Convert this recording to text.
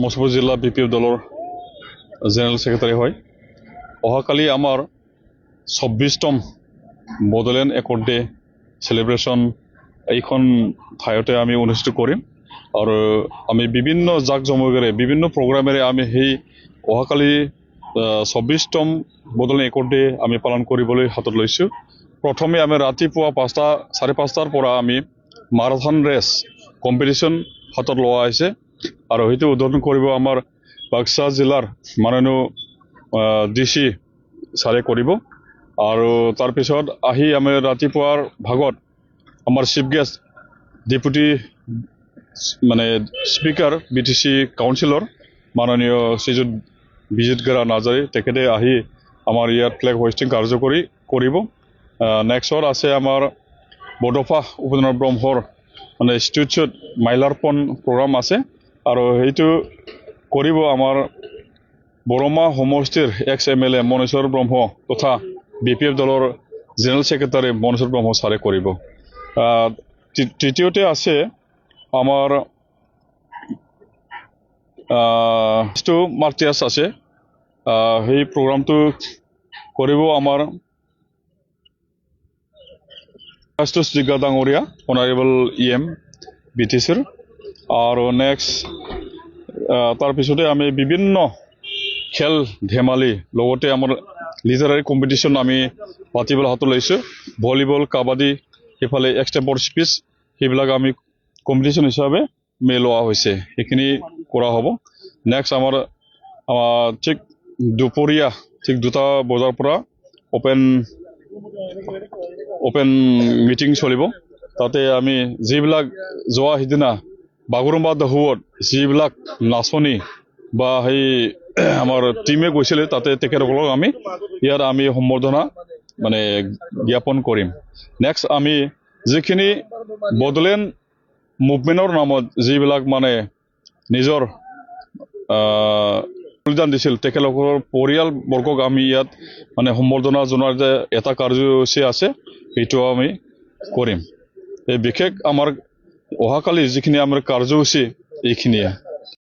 মুছলপুৰ জিলা বিপিএফ দলৰ general secretary হয়। অহাকালি আমাৰ ২৪তম বড়োলেণ্ড একৰ্ড ডে সেলিব্ৰেশ্যন এইখন ঠাইতে আমি অনুষ্ঠিত কৰিম আৰু আমি বিভিন্ন জাক জমকেৰে বিভিন্ন প্ৰগ্ৰামেৰে আমি সেই অহাকালি ২৪তম বড়োলেণ্ড একৰ্ড ডে আমি পালন কৰিবলৈ হাতত লৈছোঁ। প্ৰথমে আমি ৰাতিপুৱা ৫:৩০ পৰা আমি মাৰাথন ৰেচ কম্পিটিশ্যন হাতত লোৱা হৈছে আৰু সেইটো উদ্বোধন কৰিব আমাৰ বাক্সা জিলাৰ মাননীয় ডিচি ছাৰে কৰিব আৰু তাৰপিছত আহি আমি ৰাতিপুৱাৰ ভাগত আমাৰ chief guest deputy speaker BTC councillor মাননীয় শ্ৰীযুত বিজিত গেৰা নাৰ্জাৰী তেখেতে আহি আমাৰ ইয়াত ফ্লেগ হোইষ্টিং কাৰ্যকৰী কৰিব। নেক্সট আছে আমাৰ বডোফা উপেন্দ্ৰ ব্ৰহ্মৰ ষ্টিউটছত মাইলাৰ্পণ প্ৰগ্ৰাম আছে আৰু সেইটো কৰিব আমাৰ বৰমা সমষ্টিৰ এক্স MLA মনেশ্বৰ ব্ৰহ্ম তথা বিপিএফ দলৰ জেনেৰেল সেক্ৰেটাৰী মনেশ্বৰ ব্ৰহ্ম ছাৰে কৰিব। তৃতীয়তে আছে আমাৰ মাৰ্টিয়াছ আছে, সেই প্ৰগ্ৰামটো কৰিব আমাৰ জিগা ডাঙৰীয়া অনাৰেবল EM BTCৰ আৰু নেক্সট তাৰপিছতে আমি বিভিন্ন খেল ধেমালি লগতে আমাৰ লিটাৰাৰী কম্পিটিশ্যন আমি পাতিবলৈ হাতত লৈছোঁ। ভলীবল, কাবাডী, সেইফালে এক্সটেম্পৰ স্পীচ সেইবিলাক আমি কম্পিটিশ্যন হিচাপে লোৱা হৈছে, সেইখিনি কৰা হ'ব। নেক্সট আমাৰ ঠিক দুপৰীয়া ঠিক 2টা বজাৰ পৰা অপেন মিটিং চলিব। তাতে আমি যিবিলাক যোৱা সিদিনা বাগৰুম্বা দহোত যিবিলাক নাচনি বা সেই আমাৰ টিমে গৈছিলে তাতে তেখেতসকলক আমি ইয়াত আমি সম্বৰ্ধনা জ্ঞাপন কৰিম। নেক্সট আমি যিখিনি বড়োলেণ্ড মুভমেণ্টৰ নামত যিবিলাক নিজৰ বলিদান দিছিল তেখেতসকলৰ পৰিয়ালবৰ্গক আমি ইয়াত সম্বৰ্ধনা জনোৱাৰ যে এটা কাৰ্যসূচী আছে সেইটো আমি কৰিম। এই বিশেষ আমাৰ অহাকালি যিখিনি আমাৰ কাৰ্যসূচী এইখিনিয়ে।